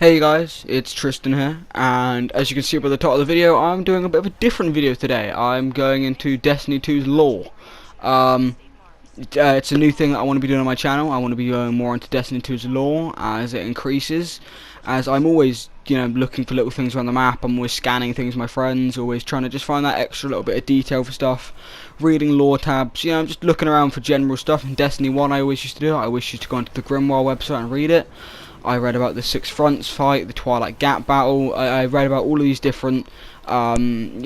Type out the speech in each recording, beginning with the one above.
Hey guys, it's Tristan here, and as you can see by the title of the video, I'm doing a bit of a different video today. I'm going into Destiny 2's lore. It's a new thing that I want to be doing on my channel. I want to be going more into Destiny 2's lore as it increases, as I'm always, looking for little things around the map. I'm always scanning things with my friends, always trying to just find that extra little bit of detail for stuff, reading lore tabs, I'm just looking around for general stuff. In Destiny 1 I always used to do it. I always used to go onto the Grimoire website and read it. I read about the Six Fronts fight, the Twilight Gap battle. I read about all of these different, events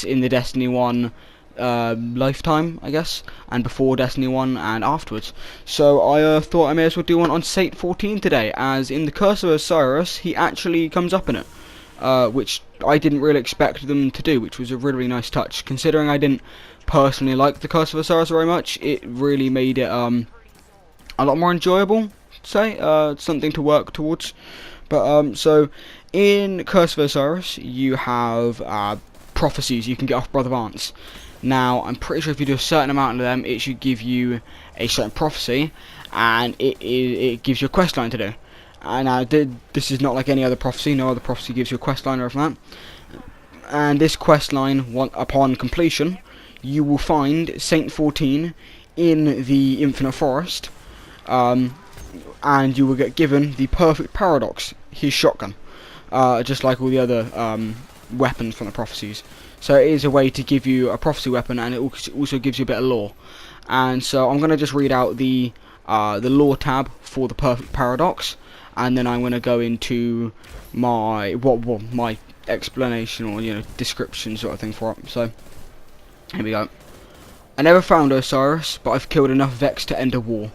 in the Destiny 1 lifetime, I guess, and before Destiny 1 and afterwards. So I thought I may as well do one on Saint 14 today, as in the Curse of Osiris, he actually comes up in it, which I didn't really expect them to do, which was a really nice touch. Considering I didn't personally like the Curse of Osiris very much, it really made it a lot more enjoyable. Something to work towards. But so in Curse of Osiris you have prophecies you can get off Brother Vance. Now I'm pretty sure if you do a certain amount of them, it should give you a certain prophecy, and it gives you a quest line to do. And this is not like any other prophecy. No other prophecy gives you a quest line or anything like that. And this quest line, upon completion, you will find Saint 14 in the Infinite Forest. And you will get given the perfect paradox, his shotgun, just like all the other weapons from the prophecies. So it is a way to give you a prophecy weapon, and it also gives you a bit of lore. And so I'm going to just read out the lore tab for the perfect paradox, and then I'm going to go into my my explanation or description sort of thing for it. So here we go. I never found Osiris, but I've killed enough Vex to end a war.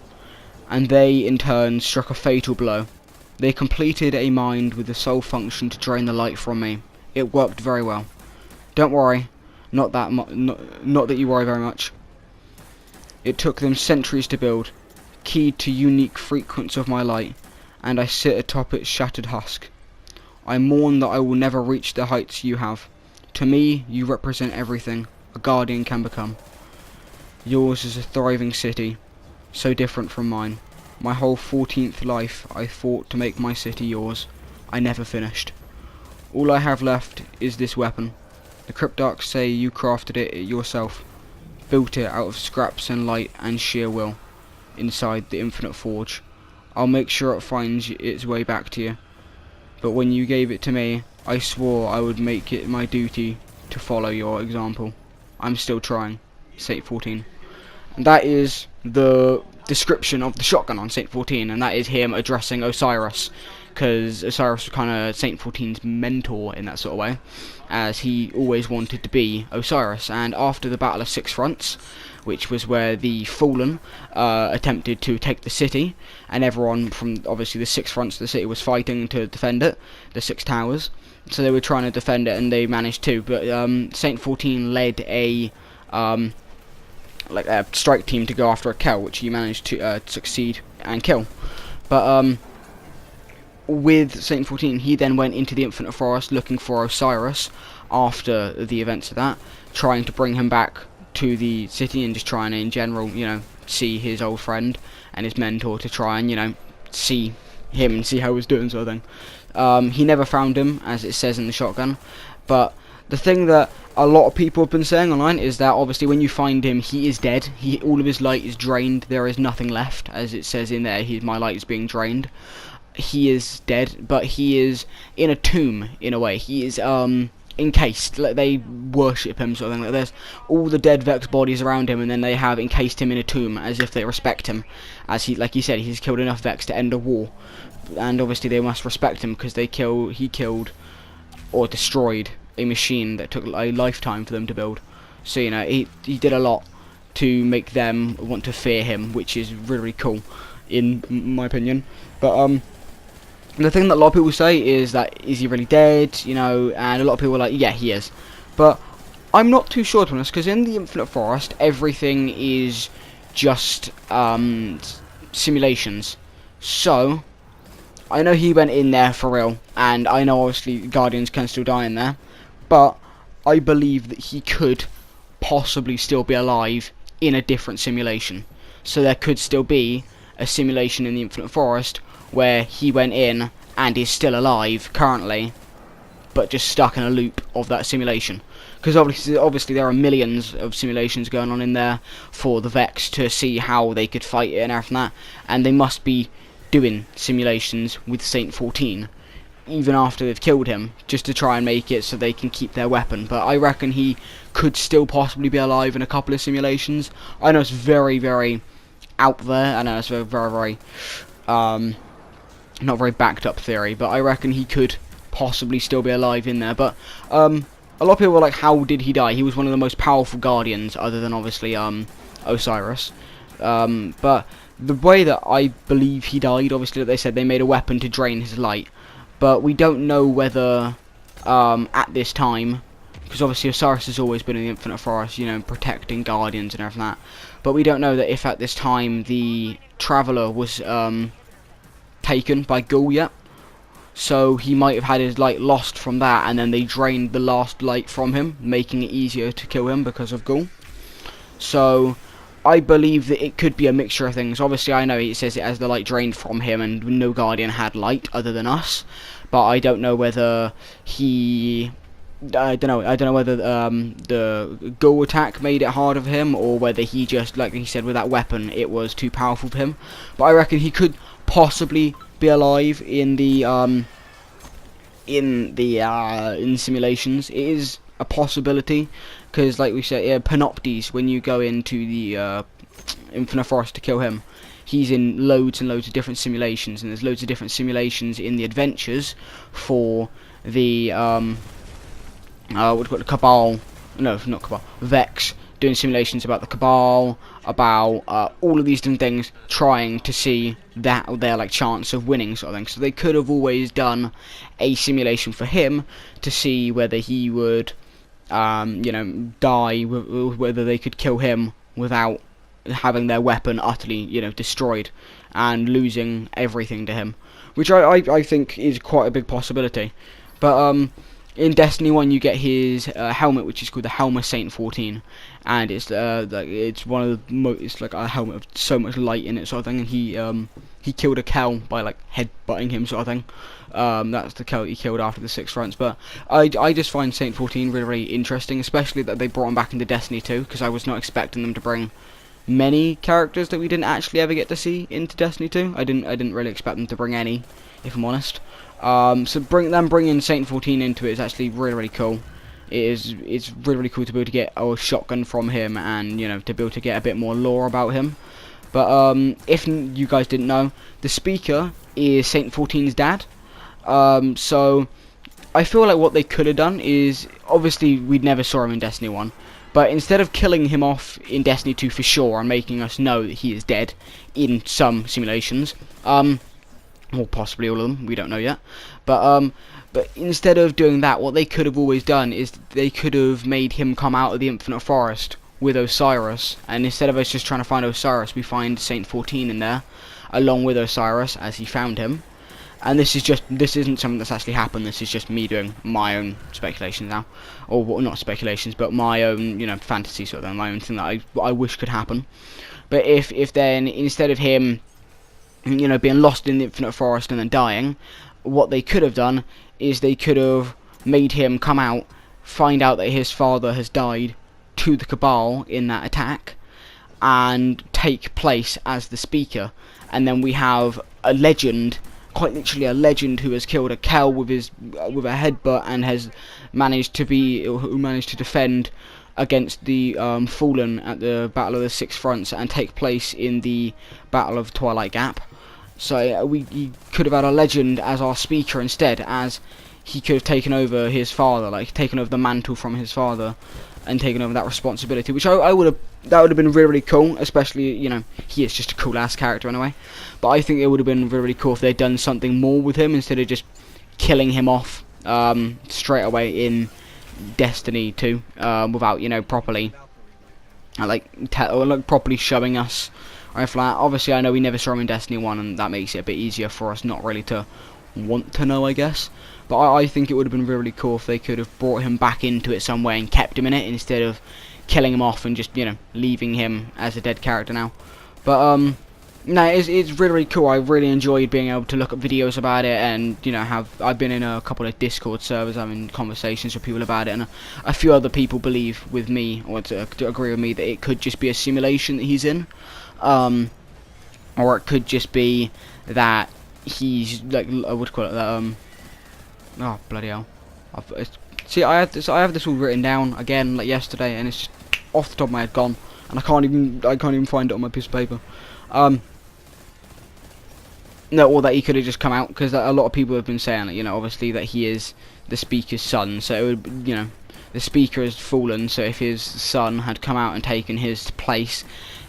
And they, in turn, struck a fatal blow. They completed a mind with the sole function to drain the light from me. It worked very well. Don't worry, not that you worry very much. It took them centuries to build, keyed to unique frequency of my light, and I sit atop its shattered husk. I mourn that I will never reach the heights you have. To me, you represent everything a guardian can become. Yours is a thriving city, so different from mine. My whole 14th life I fought to make my city yours. I never finished. All I have left is this weapon. The Cryptarchs say you crafted it yourself, built it out of scraps and light and sheer will, inside the Infinite Forge. I'll make sure it finds its way back to you. But when you gave it to me, I swore I would make it my duty to follow your example. I'm still trying. Saint 14. And that is the description of the shotgun on Saint 14, and that is him addressing Osiris, because Osiris was kind of Saint 14's mentor in that sort of way, as he always wanted to be Osiris. And after the Battle of Six Fronts, which was where the Fallen attempted to take the city, and everyone from obviously the Six Fronts of the city was fighting to defend it, the Six Towers, so they were trying to defend it, and they managed to, but Saint 14 led a strike team to go after a Kel, which he managed to succeed and kill. But with Saint 14, he then went into the Infinite Forest looking for Osiris after the events of that, trying to bring him back to the city and just trying to, in general, see his old friend and his mentor, to try and, see him and see how he was doing, sort of thing. He never found him, as it says in the shotgun, but the thing that a lot of people have been saying online is that obviously when you find him, he is dead. All of his light is drained. There is nothing left, as it says in there. My light is being drained. He is dead, but he is in a tomb in a way. He is encased. Like, they worship him, sort of thing. Like, there's all the dead Vex bodies around him, and then they have encased him in a tomb as if they respect him, as he, like he said, he's killed enough Vex to end a war, and obviously they must respect him because he killed or destroyed a machine that took a lifetime for them to build. So he did a lot to make them want to fear him, which is really cool in my opinion. But the thing that a lot of people say is that, is he really dead, and a lot of people are like, yeah, he is. But I'm not too sure, to be honest, because in the Infinite Forest everything is just simulations. So I know he went in there for real, and I know obviously Guardians can still die in there, but I believe that he could possibly still be alive in a different simulation. So there could still be a simulation in the Infinite Forest where he went in and is still alive currently, but just stuck in a loop of that simulation. Because obviously there are millions of simulations going on in there for the Vex to see how they could fight it and everything that, and they must be doing simulations with Saint 14 even after they've killed him, just to try and make it so they can keep their weapon. But I reckon he could still possibly be alive in a couple of simulations. I know it's very, very out there. I know it's very, very, not very backed up theory, but I reckon he could possibly still be alive in there. But a lot of people were like, how did he die? He was one of the most powerful guardians, other than obviously Osiris. But the way that I believe he died, obviously, they said they made a weapon to drain his light. But we don't know whether, at this time, because obviously Osiris has always been in the Infinite Forest, you know, protecting guardians and everything like that. But we don't know that if at this time the Traveller was taken by Ghoul yet. So he might have had his light lost from that, and then they drained the last light from him, making it easier to kill him because of Ghoul. So I believe that it could be a mixture of things. Obviously, I know it says it has the light drained from him, and no Guardian had light other than us. But I don't know whether he... I don't know whether the Ghoul attack made it harder for him, or whether he just, like he said, with that weapon, it was too powerful for him. But I reckon he could possibly be alive in the in simulations. It is a possibility, because like we said, Panoptes, when you go into the Infinite Forest to kill him, he's in loads and loads of different simulations, and there's loads of different simulations in the adventures for the what do you call it, Cabal, no, not Cabal, Vex, doing simulations about the Cabal, about all of these different things, trying to see that their like chance of winning sort of thing. So they could have always done a simulation for him to see whether he would you know, die, whether they could kill him without having their weapon utterly, you know, destroyed and losing everything to him, which I think is quite a big possibility. But in Destiny 1 you get his helmet, which is called the Helmet Saint 14, and it's like it's one of the it's like a helmet of so much light in it sort of thing, and he killed a Kel by like headbutting him sort of thing. That's the Kel he killed after the 6 fronts. But I just find Saint 14 really, really interesting, especially that they brought him back into Destiny 2, because I was not expecting them to bring many characters that we didn't actually ever get to see into Destiny 2. I didn't really expect them to bring any, if I'm honest. So bringing Saint 14 into it is actually really, really cool. It's really, really cool to be able to get a shotgun from him, and you know, to be able to get a bit more lore about him. But if you guys didn't know, the speaker is Saint 14's dad. So I feel like what they could have done is, obviously we'd never saw him in Destiny 1, but instead of killing him off in Destiny 2 for sure and making us know that he is dead in some simulations, or possibly all of them, we don't know yet, but instead of doing that, what they could have always done is they could have made him come out of the Infinite Forest with Osiris, and instead of us just trying to find Osiris, we find Saint 14 in there along with Osiris as he found him. And this isn't something that's actually happened. This is just me doing my own speculations now, or well, not speculations, but my own, you know, fantasy sort of thing, my own thing that I wish could happen. But if then, instead of him, you know, being lost in the Infinite Forest and then dying, what they could have done is they could have made him come out, find out that his father has died to the Cabal in that attack, and take place as the speaker. And then we have a legend, quite literally a legend, who has killed a Kel with a headbutt, and has managed to defend against the Fallen at the Battle of the 6 Fronts, and take place in the Battle of Twilight Gap. So we could have had a legend as our speaker instead, as he could have taken over his father, like taken over the mantle from his father, and taken over that responsibility, which that would have been really, really cool. Especially, you know, he is just a cool ass character anyway. But I think it would have been really, really cool if they'd done something more with him instead of just killing him off straight away in Destiny 2 without, you know, properly properly showing us. Obviously, I know we never saw him in Destiny 1, and that makes it a bit easier for us not really to want to know, I guess. But I think it would have been really cool if they could have brought him back into it some way and kept him in it, instead of killing him off and just, you know, leaving him as a dead character now. But No, it's really, really cool. I really enjoyed being able to look at videos about it, and you know, I've been in a couple of Discord servers, I'm in conversations with people about it, and a few other people believe with me, or to agree with me, that it could just be a simulation that he's in, or it could just be that he's like, I would call it that. Oh bloody hell! See, I have this all written down again like yesterday, and it's just off the top of my head gone, and I can't even find it on my piece of paper. No, or that he could have just come out, because a lot of people have been saying, you know, obviously that he is the speaker's son, so it would, you know, the speaker has fallen, so if his son had come out and taken his place,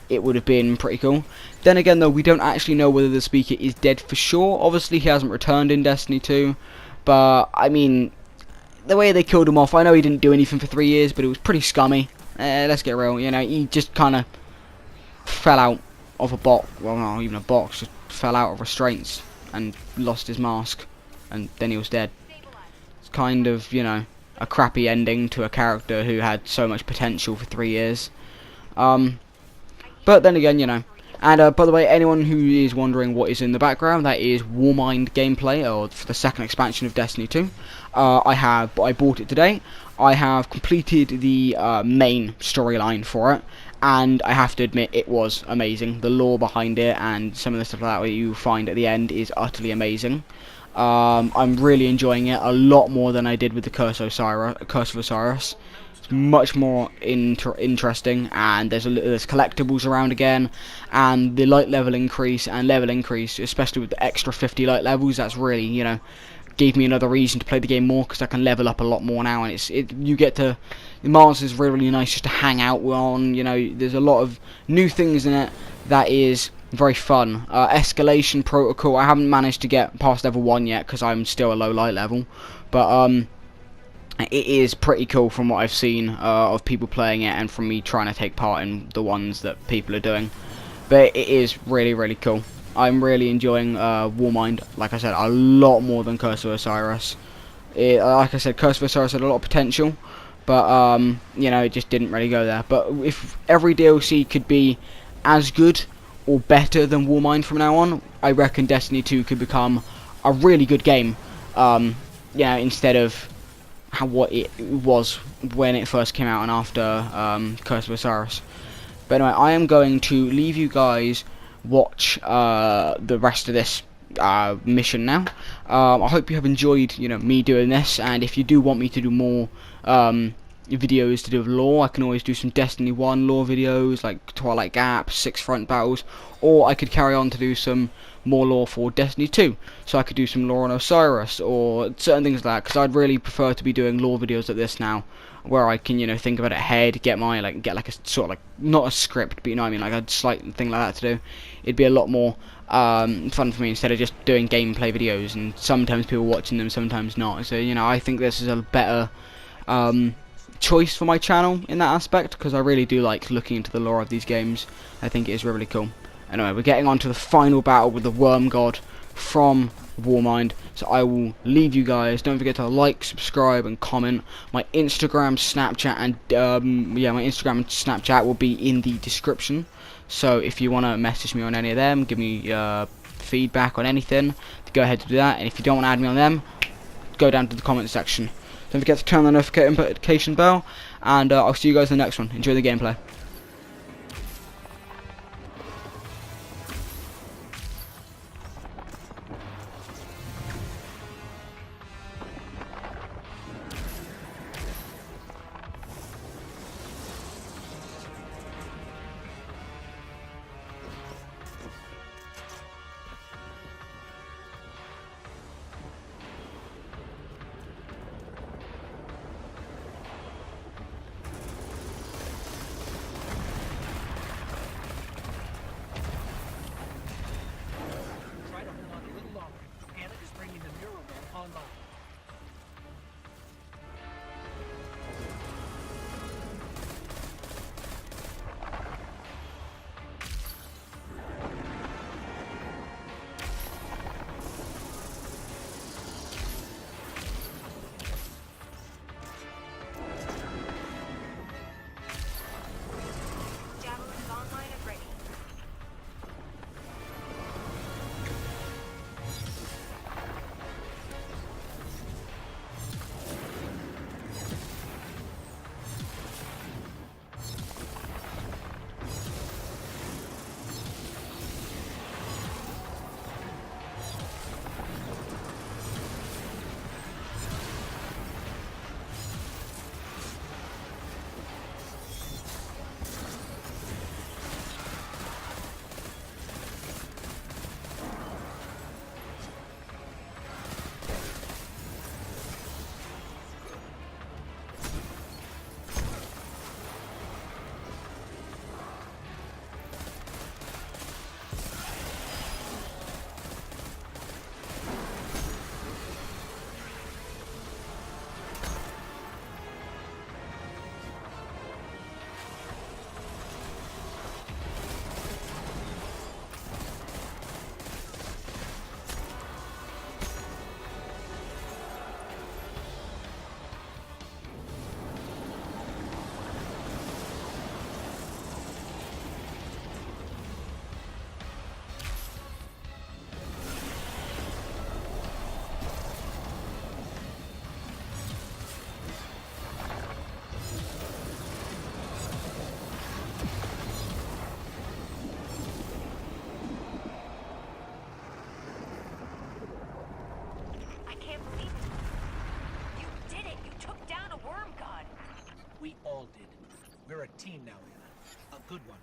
it would have been pretty cool. Then again, though, we don't actually know whether the speaker is dead for sure. Obviously, he hasn't returned in Destiny 2, but, I mean, the way they killed him off, I know he didn't do anything for 3 years, but it was pretty scummy. Let's get real, you know, he just kind of fell out of a box, well, not even a box, just fell out of restraints and lost his mask, and then he was dead. It's kind of, you know, a crappy ending to a character who had so much potential for 3 years. But then again, you know. And by the way, anyone who is wondering what is in the background, that is Warmind gameplay, or for the second expansion of Destiny 2. I bought it today. I have completed the main storyline for it, and I have to admit it was amazing. The lore behind it and some of the stuff like that you find at the end is utterly amazing. I'm really enjoying it a lot more than I did with the Curse of Osiris. It's much more interesting, and there's collectibles around again, and the light level increase and level increase, especially with the extra 50 light levels. That's really, you know, gave me another reason to play the game more, because I can level up a lot more now, and you get to, Mars is really, really nice just to hang out on. You know, there's a lot of new things in it that is very fun. Escalation protocol, I haven't managed to get past level 1 yet because I'm still a low light level, but it is pretty cool from what I've seen of people playing it, and from me trying to take part in the ones that people are doing. But it is really, really cool. I'm really enjoying Warmind, like I said, a lot more than Curse of Osiris. Like I said, Curse of Osiris had a lot of potential, but you know, it just didn't really go there. But if every DLC could be as good or better than Warmind from now on, I reckon Destiny 2 could become a really good game. You know, instead of what it was when it first came out and after Curse of Osiris. But anyway, I am going to leave you guys watch the rest of this mission now. I hope you have enjoyed, you know, me doing this, and if you do want me to do more videos to do with lore, I can always do some Destiny 1 lore videos, like Twilight Gap, 6 front battles, or I could carry on to do some more lore for Destiny 2, so I could do some lore on Osiris, or certain things like that, because I'd really prefer to be doing lore videos like this now, where I can, you know, think about it ahead, get like a sort of like, not a script, but you know what I mean, like a slight thing like that to do. It'd be a lot more fun for me, instead of just doing gameplay videos, and sometimes people watching them, sometimes not. So, you know, I think this is a better choice for my channel in that aspect, because I really do like looking into the lore of these games. I think it is really cool. Anyway, we're getting on to the final battle with the Worm God from Warmind, so I will leave you guys. Don't forget to like, subscribe, and comment. My Instagram, Snapchat, and my Instagram and Snapchat will be in the description. So if you want to message me on any of them, give me feedback on anything, go ahead to do that. And if you don't want to add me on them, go down to the comment section. Don't forget to turn on the notification bell, and I'll see you guys in the next one. Enjoy the gameplay. We all did. We're a team now, Anna. A good one.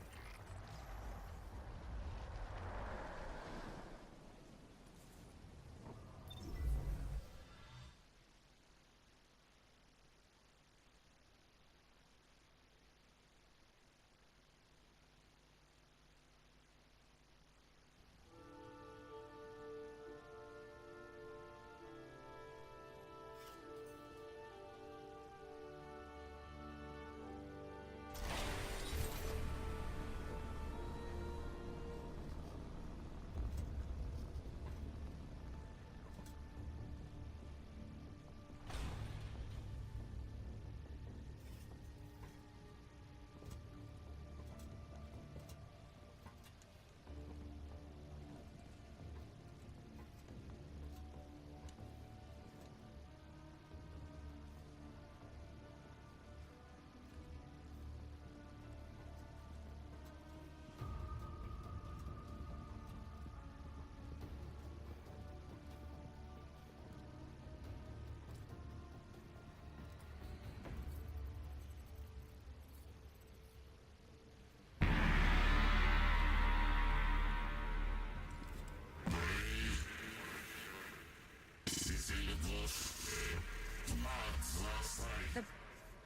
The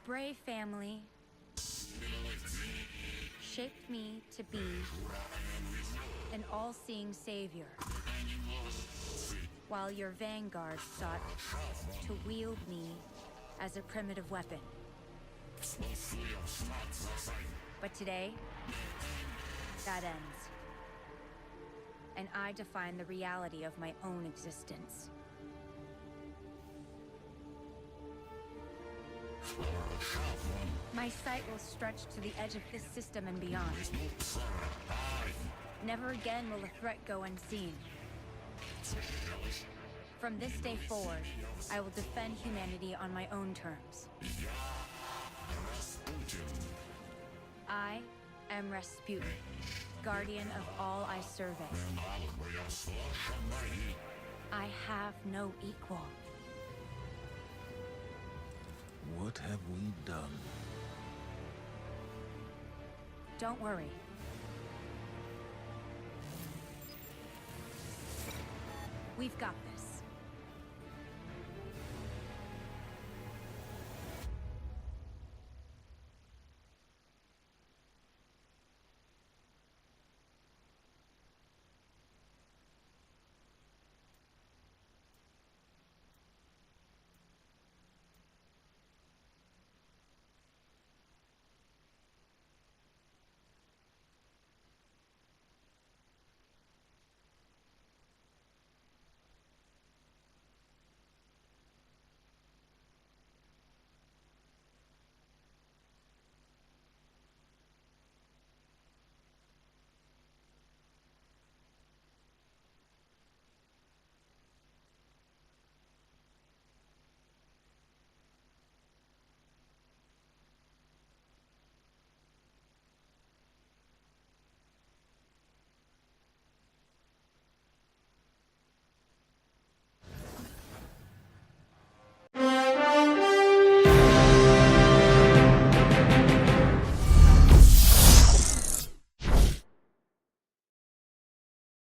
Bray family shaped me to be an all-seeing savior, while your vanguard sought to wield me as a primitive weapon. But today, that ends. And I define the reality of my own existence. My sight will stretch to the edge of this system and beyond. Never again will a threat go unseen. From this day forward, I will defend humanity on my own terms. I am Rasputin, guardian of all I survey. I have no equal. What have we done? Don't worry. We've got this.